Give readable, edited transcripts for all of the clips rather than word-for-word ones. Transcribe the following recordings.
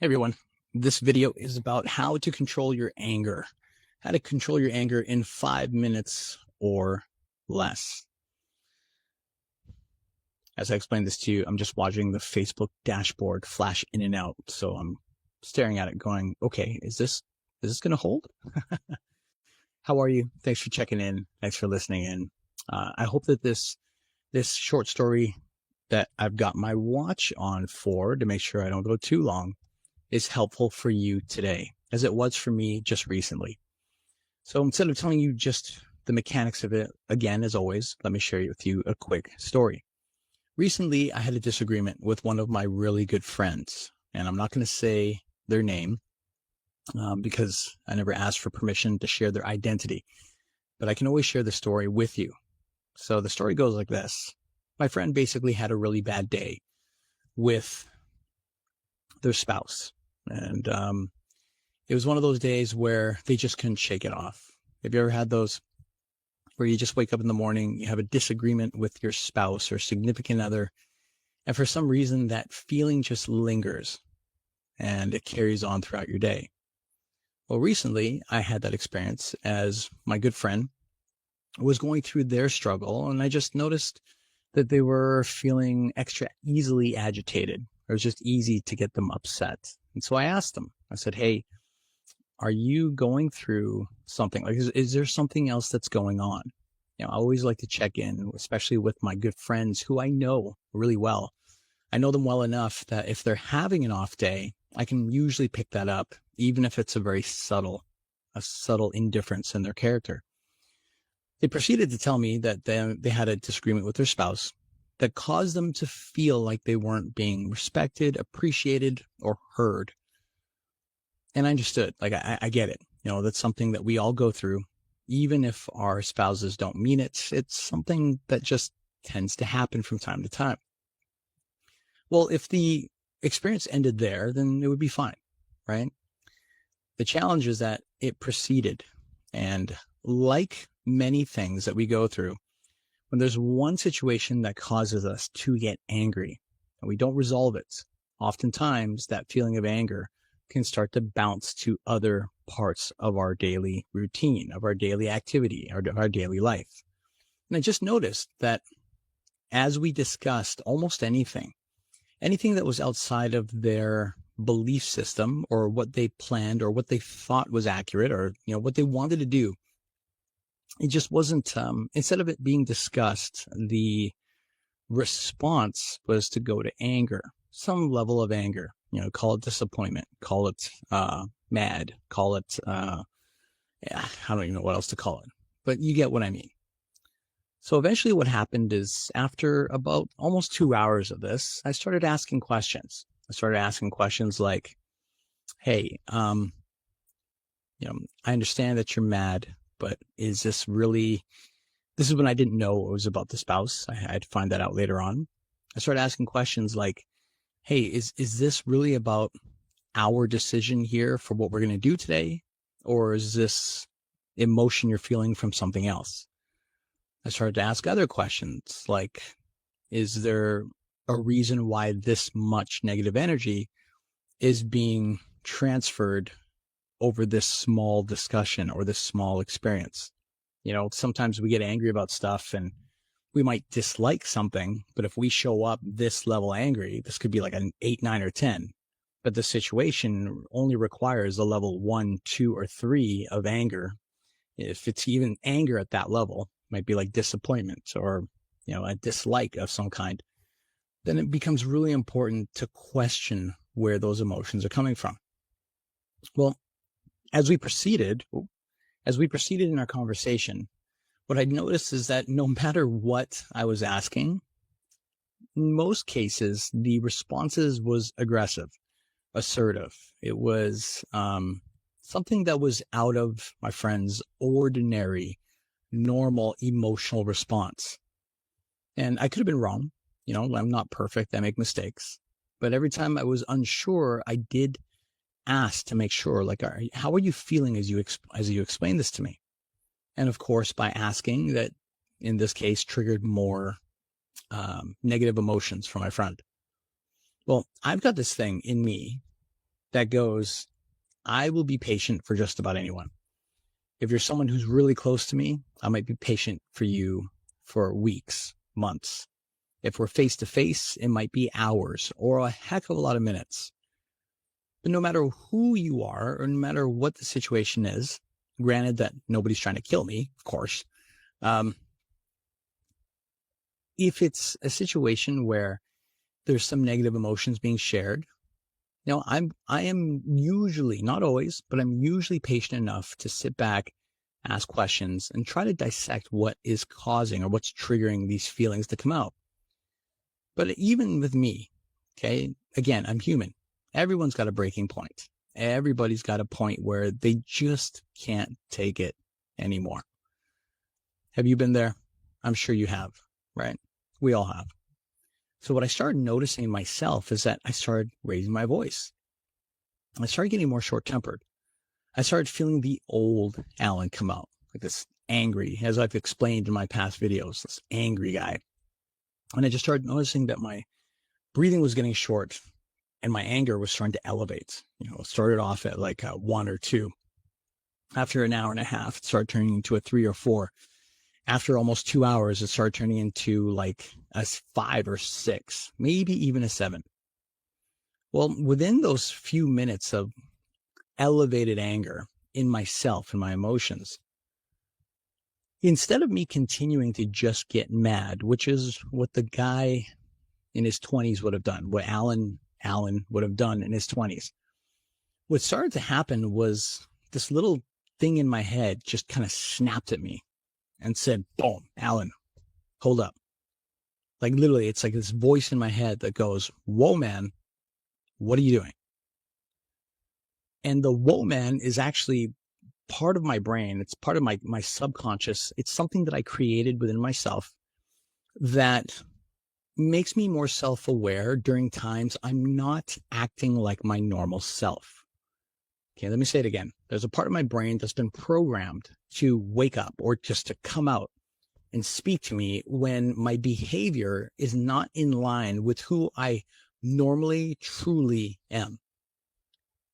Hey everyone, this video is about how to control your anger. How to control your anger in 5 minutes or less. As I explain this to you, I'm just watching the Facebook dashboard flash in and out. So I'm staring at it going, okay, is this going to hold? How are you? Thanks for checking in. Thanks for listening in. I hope that this short story that I've got my watch on for to make sure I don't go too long is helpful for you today, as it was for me just recently. So instead of telling you just the mechanics of it, again, as always, let me share with you a quick story. Recently, I had a disagreement with one of my really good friends, and I'm not going to say their name because I never asked for permission to share their identity, but I can always share the story with you. So the story goes like this. My friend basically had a really bad day with their spouse. And it was one of those days where they just couldn't shake it off. Have you ever had those where you just wake up in the morning, you have a disagreement with your spouse or significant other, and for some reason that feeling just lingers and it carries on throughout your day? Well, recently I had that experience as my good friend was going through their struggle, and I just noticed that they were feeling extra easily agitated. It was just easy to get them upset. And so I asked them, I said, hey, are you going through something? Like, is there something else that's going on? I always like to check in, especially with my good friends who I know really well. I know them well enough that if they're having an off day, I can usually pick that up, even if it's a subtle indifference in their character. They proceeded to tell me that they had a disagreement with their spouse that caused them to feel like they weren't being respected, appreciated, or heard. And I understood, like, I get it. That's something that we all go through, even if our spouses don't mean it. It's something that just tends to happen from time to time. Well, if the experience ended there, then it would be fine, right? The challenge is that it proceeded. And like many things that we go through, when there's one situation that causes us to get angry and we don't resolve it, oftentimes that feeling of anger can start to bounce to other parts of our daily routine, of our daily activity, our daily life. And I just noticed that as we discussed almost anything that was outside of their belief system or what they planned or what they thought was accurate or what they wanted to do, it just wasn't, instead of it being discussed, the response was to go to anger, some level of anger. Call it disappointment, call it mad, call it I don't even know what else to call it, but you get what I mean. So eventually what happened is, after about almost 2 hours of this, I started asking questions. I started asking questions like, hey, I understand that you're mad, but is this really, this is when I didn't know it was about the spouse. I had to find that out later on. I started asking questions like, hey, is this really about our decision here for what we're going to do today? Or is this emotion you're feeling from something else? I started to ask other questions like, is there a reason why this much negative energy is being transferred over this small discussion or this small experience? Sometimes we get angry about stuff and we might dislike something, but if we show up this level angry, this could be like an 8, 9, or 10. But the situation only requires a level 1, 2, or 3 of anger. If it's even anger at that level, it might be like disappointment or, a dislike of some kind, then it becomes really important to question where those emotions are coming from. Well, as we proceeded in our conversation, what I noticed is that no matter what I was asking, in most cases, the responses was aggressive, assertive. It was something that was out of my friend's ordinary, normal emotional response. And I could have been wrong. I'm not perfect. I make mistakes. But every time I was unsure, I did ask to make sure, like, how are you feeling as you explain this to me? And of course, by asking, that in this case triggered more negative emotions from my friend. Well, I've got this thing in me that goes, I will be patient for just about anyone. If you're someone who's really close to me, I might be patient for you for weeks, months. If we're face to face, it might be hours or a heck of a lot of minutes. But no matter who you are, or no matter what the situation is, granted that nobody's trying to kill me, of course, if it's a situation where there's some negative emotions being shared, I am usually, not always, but I'm usually patient enough to sit back, ask questions, and try to dissect what is causing or what's triggering these feelings to come out. But even with me, okay, again, I'm human. Everyone's got a breaking point. Everybody's got a point where they just can't take it anymore. Have you been there? I'm sure you have, right? We all have. So what I started noticing in myself is that I started raising my voice. I started getting more short-tempered. I started feeling the old Alan come out, like this angry, as I've explained in my past videos, this angry guy. And I just started noticing that my breathing was getting short and my anger was starting to elevate. It started off at like a 1 or 2. After an hour and a half, it started turning into a 3 or 4. After almost 2 hours, it started turning into like a 5 or 6, maybe even a 7. Well, within those few minutes of elevated anger in myself and my emotions, instead of me continuing to just get mad, which is what the guy in his 20s would have done, what Alan would have done in his 20s, what started to happen was this little thing in my head just kind of snapped at me and said, boom, Alan, hold up. Like literally, it's like this voice in my head that goes, whoa, man, what are you doing? And the whoa, man is actually part of my brain. It's part of my subconscious. It's something that I created within myself that makes me more self-aware during times I'm not acting like my normal self. Okay, let me say it again. There's a part of my brain that's been programmed to wake up or just to come out and speak to me when my behavior is not in line with who I normally truly am.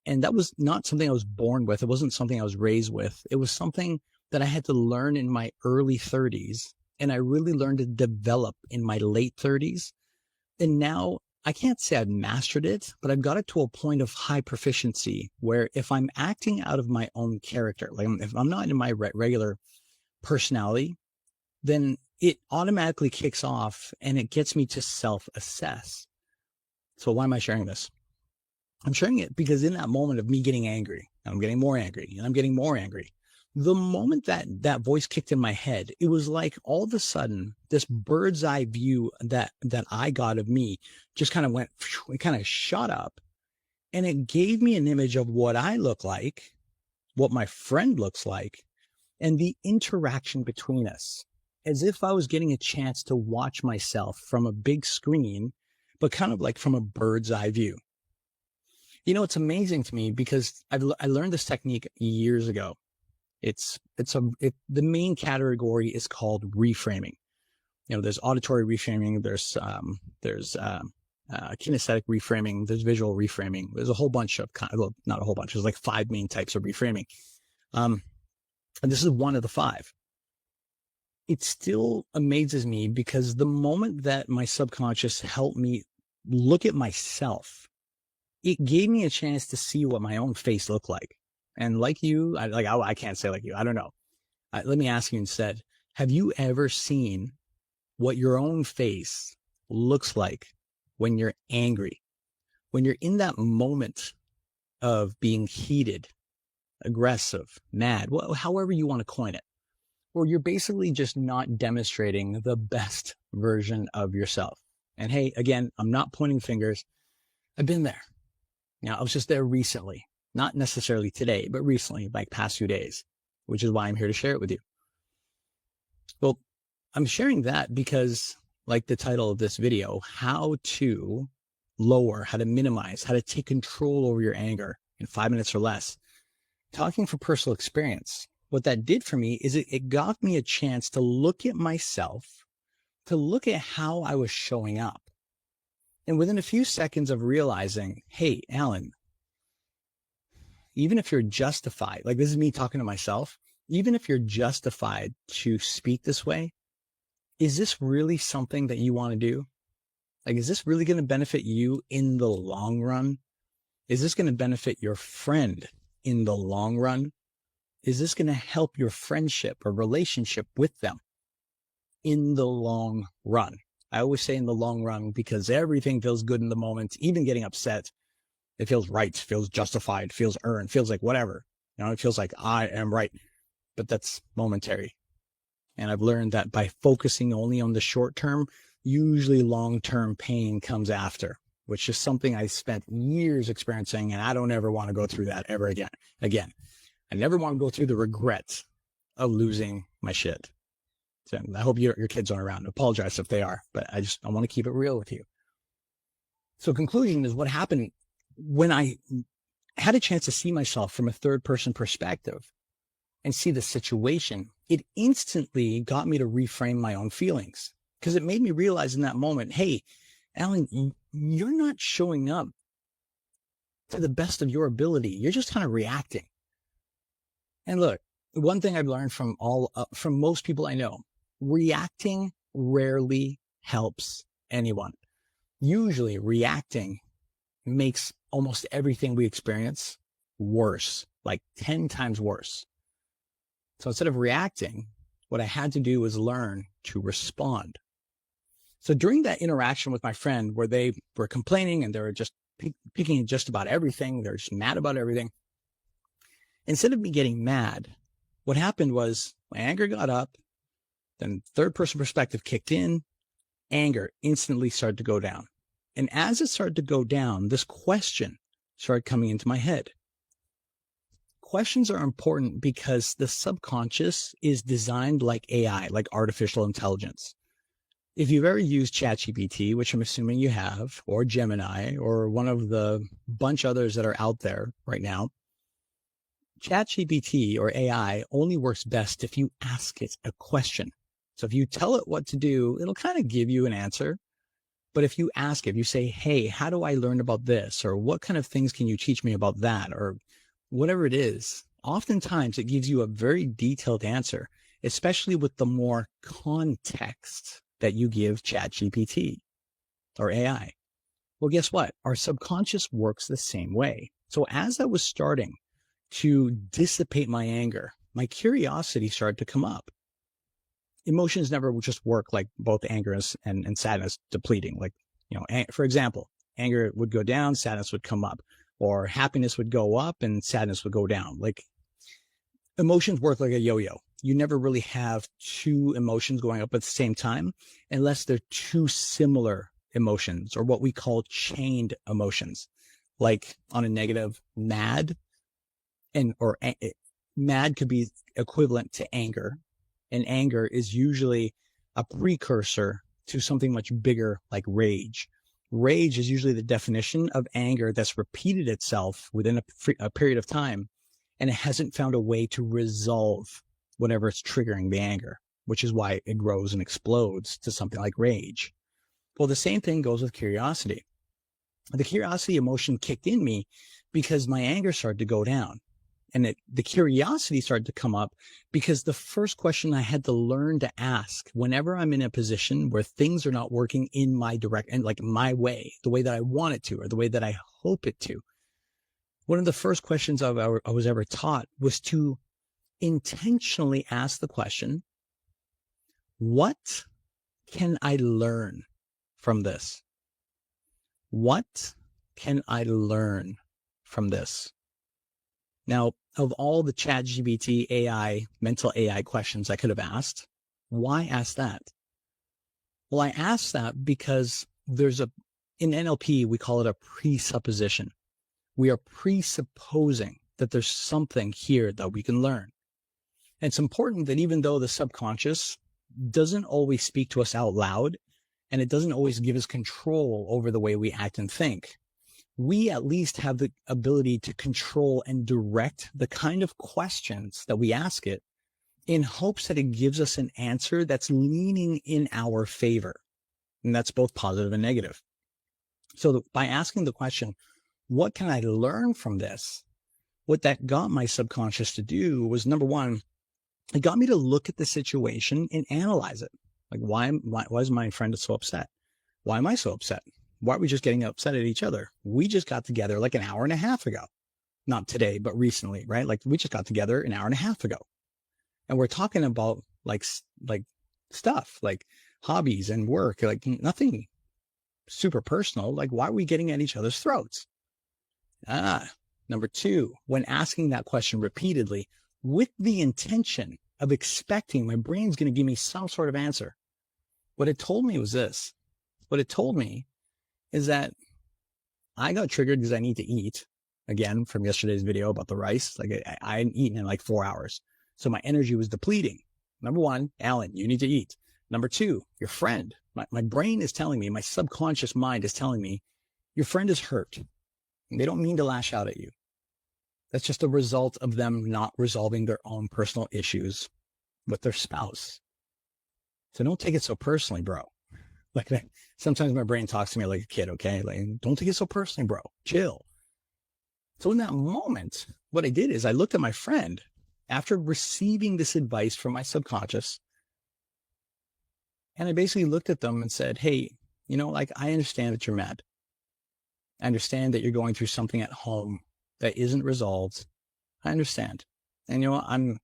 And that was not something I was born with. It wasn't something I was raised with. It was something that I had to learn in my early 30s. And I really learned to develop in my late 30s. And now I can't say I've mastered it, but I've got it to a point of high proficiency where if I'm acting out of my own character, like if I'm not in my regular personality, then it automatically kicks off and it gets me to self-assess. So why am I sharing this? I'm sharing it because in that moment of me getting angry, I'm getting more angry and I'm getting more angry. The moment that voice kicked in my head, it was like all of a sudden this bird's eye view that I got of me just kind of went, it kind of shot up, and it gave me an image of what I look like, what my friend looks like, and the interaction between us, as if I was getting a chance to watch myself from a big screen, but kind of like from a bird's eye view. It's amazing to me because I learned this technique years ago. The main category is called reframing. There's auditory reframing, there's kinesthetic reframing, there's visual reframing. There's a whole bunch of not a whole bunch. There's like 5 main types of reframing, and this is one of the 5. It still amazes me because the moment that my subconscious helped me look at myself, it gave me a chance to see what my own face looked like. And like you, I can't say like you, I don't know. Let me ask you instead, have you ever seen what your own face looks like when you're angry? When you're in that moment of being heated, aggressive, mad, however you want to coin it, or you're basically just not demonstrating the best version of yourself. And hey, again, I'm not pointing fingers. I've been there. I was just there recently. Not necessarily today, but recently, like past few days, which is why I'm here to share it with you. Well, I'm sharing that because, like the title of this video, how to minimize, how to take control over your anger in 5 minutes or less. Talking from personal experience, what that did for me is it got me a chance to look at myself, to look at how I was showing up. And within a few seconds of realizing, hey, Alan, even if you're justified, like this is me talking to myself, even if you're justified to speak this way, is this really something that you want to do? Like, is this really going to benefit you in the long run? Is this going to benefit your friend in the long run? Is this going to help your friendship or relationship with them in the long run? I always say in the long run because everything feels good in the moment. Even getting upset, it feels right, feels justified, feels earned, feels like whatever. It feels like I am right, but that's momentary. And I've learned that by focusing only on the short term, usually long-term pain comes after, which is something I spent years experiencing, and I don't ever want to go through that ever again. I never want to go through the regret of losing my shit. So I hope your kids aren't around. I apologize if they are, but I want to keep it real with you. So conclusion is what happened when I had a chance to see myself from a third person perspective and see the situation. It instantly got me to reframe my own feelings because it made me realize in that moment, hey, Alan, you're not showing up to the best of your ability. You're just kind of reacting. And look, one thing I've learned from most people I know, reacting rarely helps anyone. Usually reacting makes almost everything we experience worse, like 10 times worse. So instead of reacting, what I had to do was learn to respond. So during that interaction with my friend where they were complaining and they were just picking just about everything, they're just mad about everything. Instead of me getting mad, what happened was my anger got up, then third person perspective kicked in, anger instantly started to go down. And as it started to go down, this question started coming into my head. Questions are important because the subconscious is designed like AI, like artificial intelligence. If you've ever used ChatGPT, which I'm assuming you have, or Gemini, or one of the bunch others that are out there right now, ChatGPT or AI only works best if you ask it a question. So if you tell it what to do, it'll kind of give you an answer. But if you ask it, if you say, hey, how do I learn about this? Or what kind of things can you teach me about that? Or whatever it is, oftentimes it gives you a very detailed answer, especially with the more context that you give ChatGPT or AI. Well, guess what? Our subconscious works the same way. So as I was starting to dissipate my anger, my curiosity started to come up. Emotions never just work like both anger and sadness depleting. Like, for example, anger would go down, sadness would come up, or happiness would go up and sadness would go down. Like, emotions work like a yo-yo. You never really have two emotions going up at the same time unless they're two similar emotions, or what we call chained emotions. Like on a negative, mad, mad could be equivalent to anger, and anger is usually a precursor to something much bigger like rage. Rage is usually the definition of anger that's repeated itself within a period of time, and it hasn't found a way to resolve whatever it's triggering the anger, which is why it grows and explodes to something like rage. Well, the same thing goes with curiosity. The curiosity emotion kicked in me because my anger started to go down. And the curiosity started to come up because the first question I had to learn to ask whenever I'm in a position where things are not working in my and like my way, the way that I want it to, or the way that I hope it to. One of the first questions I was ever taught was to intentionally ask the question, what can I learn from this? What can I learn from this? Now, of all the ChatGPT AI, mental AI questions I could have asked, why ask that? Well, I asked that because in NLP, we call it a presupposition. We are presupposing that there's something here that we can learn. And it's important that even though the subconscious doesn't always speak to us out loud, and it doesn't always give us control over the way we act and think, we at least have the ability to control and direct the kind of questions that we ask it in hopes that it gives us an answer that's leaning in our favor. And that's both positive and negative. So by asking the question, what can I learn from this? what that got my subconscious to do was, number one, it got me to look at the situation and analyze it. Like, why is my friend so upset? Why am I so upset? Why are we just getting upset at each other? We just got together like an hour and a half ago. Not today, but recently, right? Like, we just got together an hour and a half ago. And we're talking about like stuff, like hobbies and work, like nothing super personal. Like, why are we getting at each other's throats? Number two, when asking that question repeatedly with the intention of expecting my brain's going to give me some sort of answer, what it told me was this. What it told me is that I got triggered because I need to eat. Again, from yesterday's video about the rice, like I hadn't eaten in like 4 hours. So my energy was depleting. Number one, Alan, you need to eat. Number two, your friend. My brain is telling me, my subconscious mind is telling me, your friend is hurt. They don't mean to lash out at you. That's just a result of them not resolving their own personal issues with their spouse. So don't take it so personally, bro. Like, sometimes my brain talks to me like a kid, okay? Like, don't take it so personally, bro. Chill. So in that moment, what I did is I looked at my friend after receiving this advice from my subconscious. And I basically looked at them and said, hey, like, I understand that you're mad. I understand that you're going through something at home that isn't resolved. I understand. And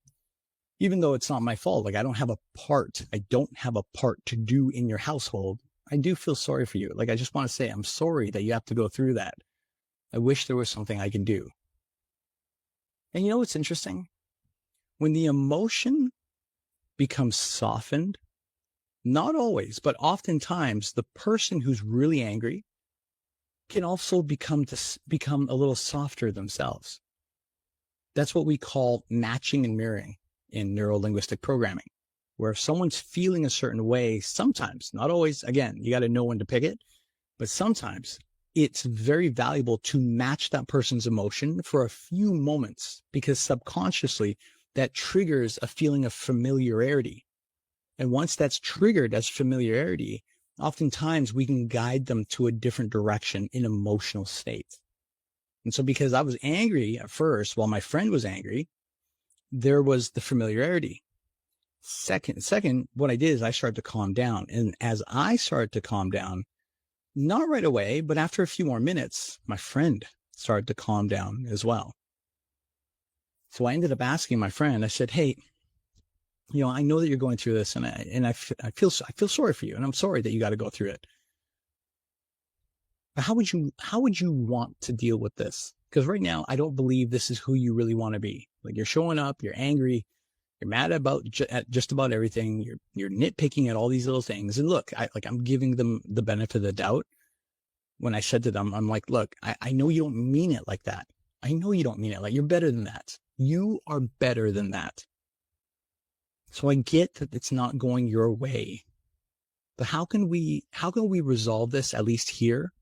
even though it's not my fault, like I don't have a part to do in your household. I do feel sorry for you. Like, I just want to say, I'm sorry that you have to go through that. I wish there was something I can do. And you know what's interesting? When the emotion becomes softened, not always, but oftentimes the person who's really angry can also become a little softer themselves. That's what we call matching and mirroring in neuro-linguistic programming, where if someone's feeling a certain way, sometimes, not always, again, you got to know when to pick it, but sometimes it's very valuable to match that person's emotion for a few moments, because subconsciously that triggers a feeling of familiarity. And once that's triggered as familiarity, oftentimes we can guide them to a different direction in emotional state. And so because I was angry at first while my friend was angry, there was the familiarity. Second, what I did is I started to calm down. And as I started to calm down, not right away, but after a few more minutes, my friend started to calm down as well. So I ended up asking my friend, I said, hey, I know that you're going through this, and I feel sorry for you, and I'm sorry that you got to go through it. But how would you want to deal with this? Because right now, I don't believe this is who you really want to be. Like, you're showing up, you're angry, you're mad about just about everything. You're nitpicking at all these little things. And look, I'm giving them the benefit of the doubt. When I said to them, I'm like, look, I know you don't mean it like that. I know you don't mean it like you're better than that. You are better than that. So I get that it's not going your way, but how can we resolve this, at least here?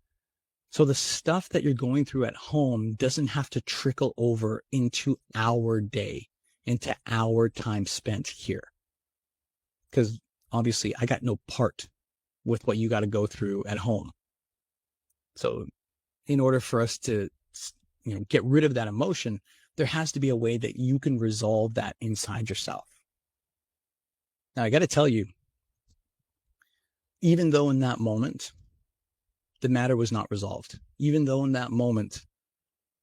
So the stuff that you're going through at home doesn't have to trickle over into our day, into our time spent here. Because obviously I got no part with what you got to go through at home. So in order for us to, get rid of that emotion, there has to be a way that you can resolve that inside yourself. Now, I got to tell you, even though in that moment, the matter was not resolved, even though in that moment,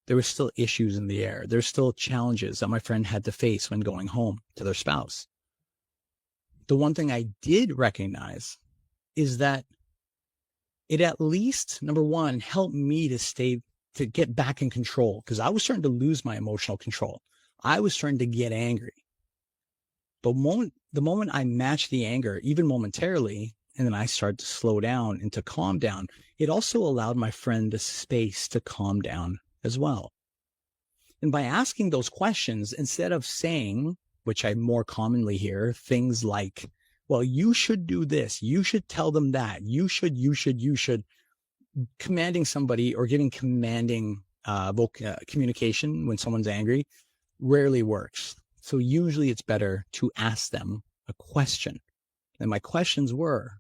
there were still issues in the air, there's still challenges that my friend had to face when going home to their spouse. The one thing I did recognize is that it at least, number one, helped me to get back in control, because I was starting to lose my emotional control. I was starting to get angry. But the moment I matched the anger, even momentarily, and then I started to slow down and to calm down, it also allowed my friend the space to calm down as well. And by asking those questions, instead of saying, which I more commonly hear, things like, well, you should do this, you should tell them that, you should, commanding somebody or giving commanding communication when someone's angry rarely works. So usually it's better to ask them a question. And my questions were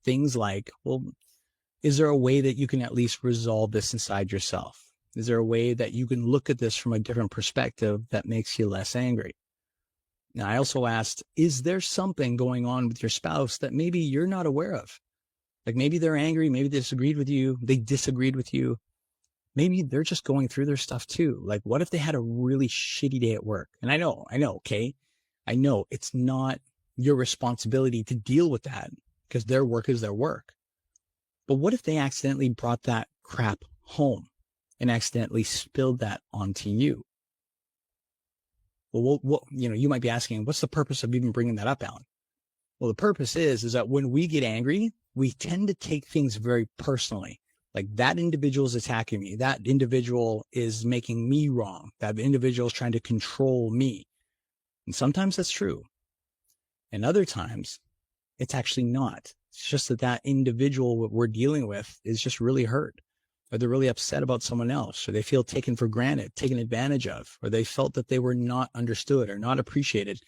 things like, well, is there a way that you can at least resolve this inside yourself? Is there a way that you can look at this from a different perspective that makes you less angry? Now, I also asked, is there something going on with your spouse that maybe you're not aware of? Like maybe they're angry, maybe they disagreed with you. Maybe they're just going through their stuff too. Like what if they had a really shitty day at work? And I know, okay? I know it's not your responsibility to deal with that because their work is their work. But what if they accidentally brought that crap home and accidentally spilled that onto you? Well, you might be asking, what's the purpose of even bringing that up, Alan? Well, the purpose is that when we get angry, we tend to take things very personally. Like that individual is attacking me. That individual is making me wrong. That individual is trying to control me. And sometimes that's true. And other times it's actually not. It's just that individual we're dealing with is just really hurt, or they're really upset about someone else, or they feel taken for granted, taken advantage of, or they felt that they were not understood or not appreciated,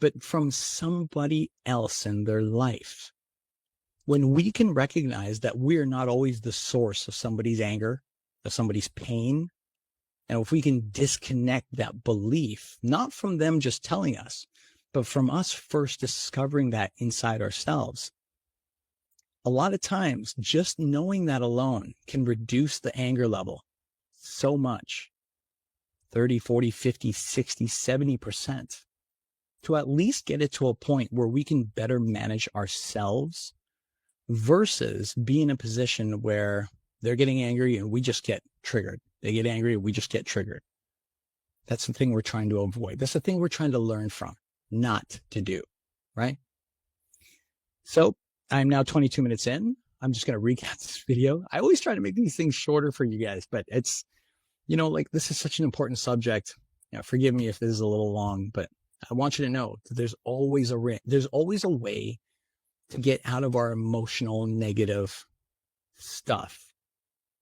but from somebody else in their life. When we can recognize that we're not always the source of somebody's anger, of somebody's pain, and if we can disconnect that belief, not from them just telling us, but from us first discovering that inside ourselves, a lot of times just knowing that alone can reduce the anger level so much, 30, 40, 50, 60, 70%, to at least get it to a point where we can better manage ourselves versus be in a position where they're getting angry and we just get triggered. They get angry and we just get triggered. That's the thing we're trying to avoid. That's the thing we're trying to learn from, not to do, right? So I'm now 22 minutes in. I'm just going to recap this video. I always try to make these things shorter for you guys, but it's, like this is such an important subject. Forgive me if this is a little long, but I want you to know that there's always a way to get out of our emotional negative stuff.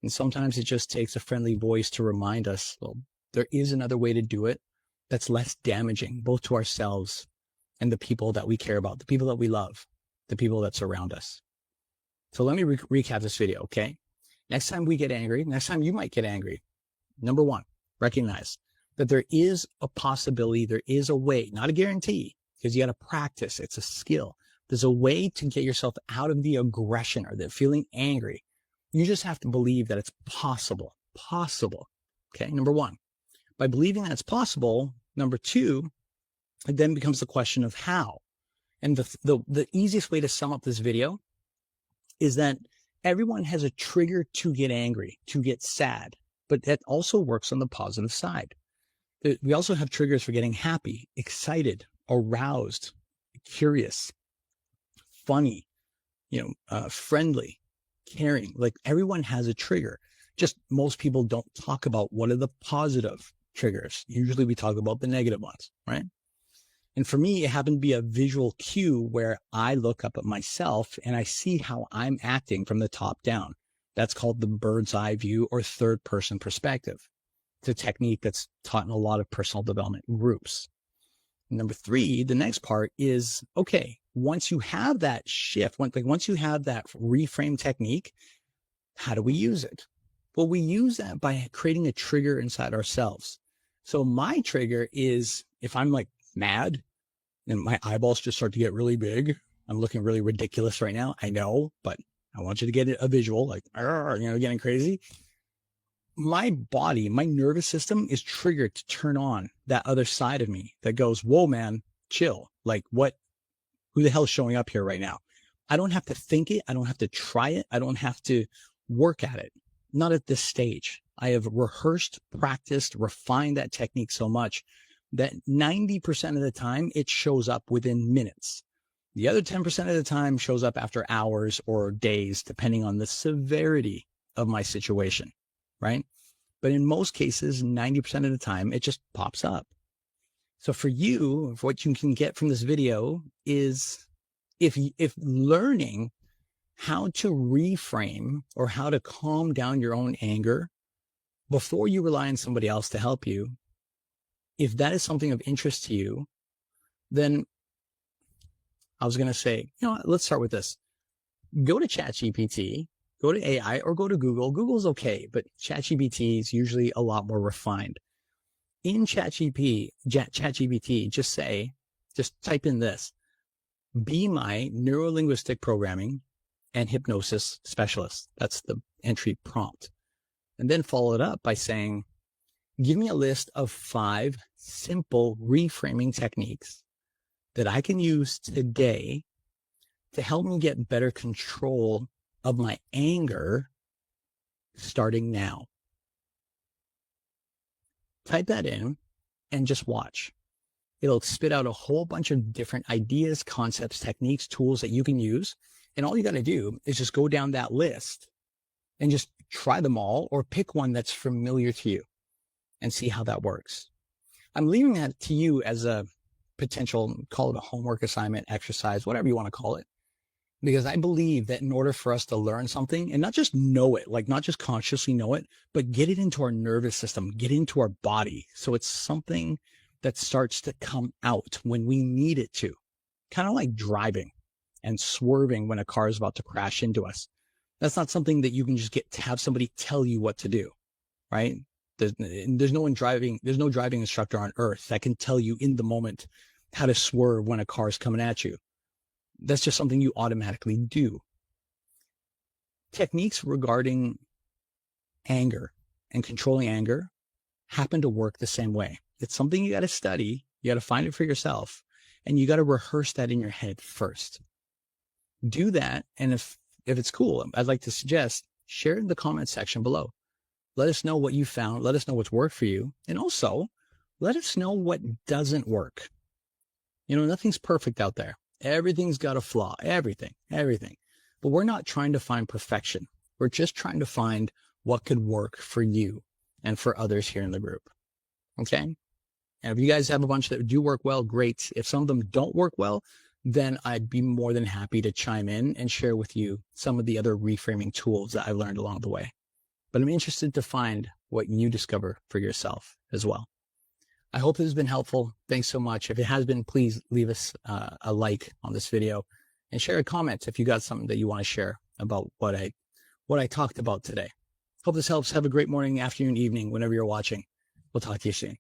And sometimes it just takes a friendly voice to remind us, well, there is another way to do it that's less damaging, both to ourselves and the people that we care about, the people that we love, the people that surround us. So let me recap this video, okay? Next time we get angry, next time you might get angry, number one, recognize that there is a possibility, there is a way, not a guarantee, because you got to practice. It's a skill. There's a way to get yourself out of the aggression or the feeling angry. You just have to believe that it's possible. Okay, number one. By believing that it's possible, number two, it then becomes the question of how. And the easiest way to sum up this video is that everyone has a trigger to get angry, to get sad, but that also works on the positive side. We also have triggers for getting happy, excited, aroused, curious, funny, friendly, caring. Like everyone has a trigger. Just most people don't talk about what are the positive triggers. Usually we talk about the negative ones, right? And for me, it happened to be a visual cue where I look up at myself and I see how I'm acting from the top down. That's called the bird's eye view or third person perspective. It's a technique that's taught in a lot of personal development groups. Number three, the next part is, okay, once you have that shift, once you have that reframe technique, how do we use it? Well, we use that by creating a trigger inside ourselves. So my trigger is if I'm like mad and my eyeballs just start to get really big. I'm looking really ridiculous right now. I know, but I want you to get a visual, like, getting crazy. My body, my nervous system is triggered to turn on that other side of me that goes, whoa, man, chill. Like who the hell's showing up here right now? I don't have to think it. I don't have to try it. I don't have to work at it. Not at this stage. I have rehearsed, practiced, refined that technique so much that 90% of the time it shows up within minutes. The other 10% of the time shows up after hours or days, depending on the severity of my situation, right? But in most cases, 90% of the time, it just pops up. So for you, what you can get from this video is if learning how to reframe or how to calm down your own anger before you rely on somebody else to help you, if that is something of interest to you, then I was going to say, let's start with this. Go to ChatGPT Go to AI or go to Google. Google's okay, but ChatGPT is usually a lot more refined. In ChatGPT, just type in this: be my neurolinguistic programming and hypnosis specialist. That's the entry prompt. And then follow it up by saying, give me a list of 5 simple reframing techniques that I can use today to help me get better control of my anger starting now. Type that in and just watch. It'll spit out a whole bunch of different ideas, concepts, techniques, tools that you can use. And all you got to do is just go down that list and just try them all, or pick one that's familiar to you and see how that works. I'm leaving that to you as a potential, call it a homework assignment, exercise, whatever you want to call it. Because I believe that in order for us to learn something and not just know it, like not just consciously know it, but get it into our nervous system, get into our body. So it's something that starts to come out when we need it to. Kind of like driving and swerving when a car is about to crash into us. That's not something that you can just get to have somebody tell you what to do, right? There's no driving instructor on earth that can tell you in the moment how to swerve when a car is coming at you. That's just something you automatically do. Techniques regarding anger and controlling anger happen to work the same way. It's something you got to study. You got to find it for yourself, and you got to rehearse that in your head first. Do that. And if it's cool, I'd like to suggest share it in the comment section below. Let us know what you found. Let us know what's worked for you. And also let us know what doesn't work. You know, nothing's perfect out there. Everything's got a flaw, everything. But we're not trying to find perfection. We're just trying to find what could work for you and for others here in the group. Okay? And if you guys have a bunch that do work well, great. If some of them don't work well, then I'd be more than happy to chime in and share with you some of the other reframing tools that I learned along the way. But I'm interested to find what you discover for yourself as well. I hope this has been helpful. Thanks so much. If it has been, please leave us a like on this video and share a comment if you got something that you want to share about what I talked about today. Hope this helps. Have a great morning, afternoon, evening, whenever you're watching. We'll talk to you soon.